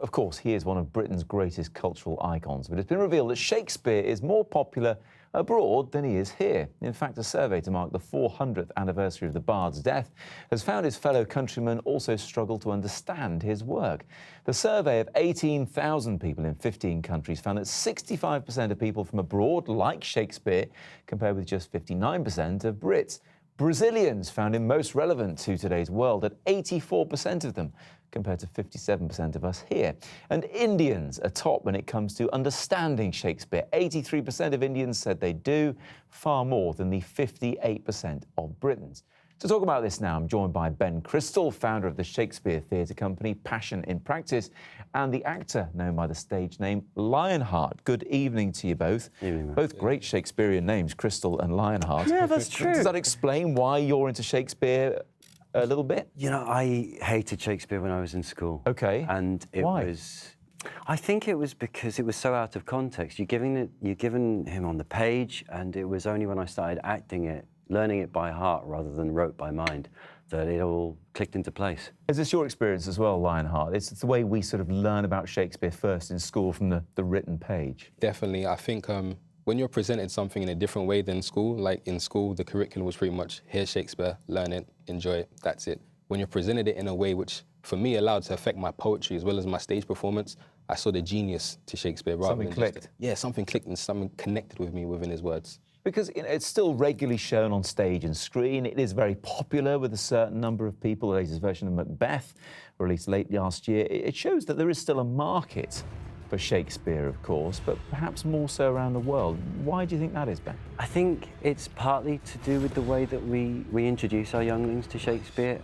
Of course, he is one of Britain's greatest cultural icons, but it's been revealed that Shakespeare is more popular abroad than he is here. In fact, a survey to mark the 400th anniversary of the Bard's death has found his fellow countrymen also struggle to understand his work. The survey of 18,000 people in 15 countries found that 65% of people from abroad like Shakespeare, compared with just 59% of Brits. Brazilians found him most relevant to today's world at 84% of them, compared to 57% of us here. And Indians are top when it comes to understanding Shakespeare. 83% of Indians said they do, far more than the 58% of Britons. To talk about this now, I'm joined by Ben Crystal, founder of the Shakespeare theatre company Passion in Practice, and the actor known by the stage name Lionheart. Good evening to you both. Evening, both great Shakespearean names, Crystal and Lionheart. Yeah, that's true. Does that explain why you're into Shakespeare a little bit? You know, I hated Shakespeare when I was in school. Okay. And it was... I think it was because it was so out of context. You're giving him on the page, and it was only when I started acting it, learning it by heart rather than rote by mind, that it all clicked into place. Is this your experience as well, Lionheart? It's the way we sort of learn about Shakespeare first in school from the written page. Definitely. I think when you're presented something in a different way than school, like in school, the curriculum was pretty much, here's Shakespeare, learn it, enjoy it, that's it. When you're presented it in a way which, for me, allowed to affect my poetry as well as my stage performance, I saw the genius to Shakespeare. Something clicked. Something clicked and something connected with me within his words. Because it's still regularly shown on stage and screen. It is very popular with a certain number of people. The latest version of Macbeth, released late last year, it shows that there is still a market for Shakespeare, of course, but perhaps more so around the world. Why do you think that is, Ben? I think it's partly to do with the way that we introduce our younglings to Shakespeare,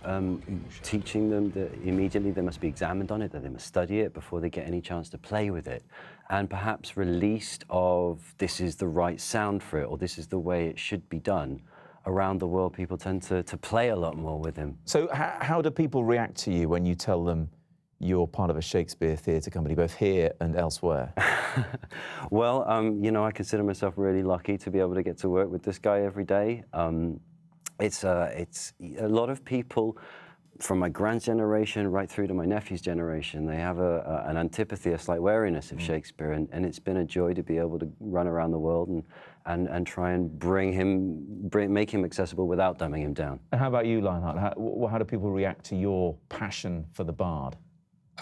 teaching them that immediately they must be examined on it, that they must study it before they get any chance to play with it, and perhaps released of this is the right sound for it, or this is the way it should be done. Around the world, people tend to play a lot more with him. So how do people react to you when you tell them you're part of a Shakespeare theatre company, both here and elsewhere? Well, you know, I consider myself really lucky to be able to get to work with this guy every day. It's a lot of people from my grand's generation right through to my nephew's generation. They have an antipathy, a slight wariness of Shakespeare, and it's been a joy to be able to run around the world and try and make him accessible without dumbing him down. And how about you, Lionheart? How do people react to your passion for the Bard?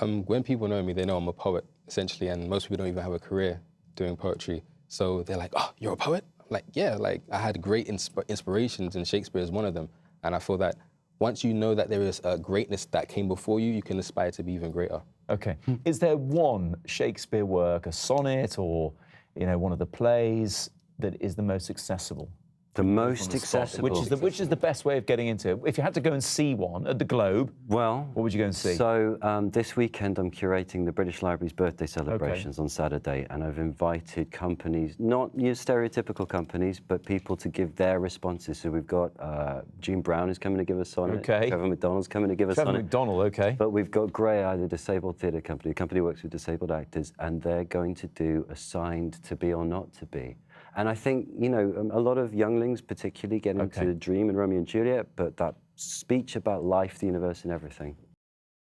When people know me, they know I'm a poet, essentially, and most people don't even have a career doing poetry. So they're like, oh, you're a poet? I'm like, yeah, like I had great inspirations, and Shakespeare is one of them. And I feel that once you know that there is a greatness that came before you, you can aspire to be even greater. Okay. Is there one Shakespeare work, a sonnet or, you know, one of the plays that is the most accessible? The most accessible. Which is the best way of getting into it? If you had to go and see one at the Globe, well, what would you go and see? So this weekend I'm curating the British Library's birthday celebrations on Saturday, and I've invited companies, not your stereotypical companies, but people to give their responses. So we've got Jean Brown is coming to give a sonnet. Okay. Trevor McDonald's coming to give a sonnet. Trevor McDonald, okay. But we've got Grey Eye, the disabled theatre company. The company works with disabled actors, and they're going to do Assigned to Be or Not to Be. And I think, you know, a lot of younglings particularly get into Dream and Romeo and Juliet, but that speech about life, the universe and everything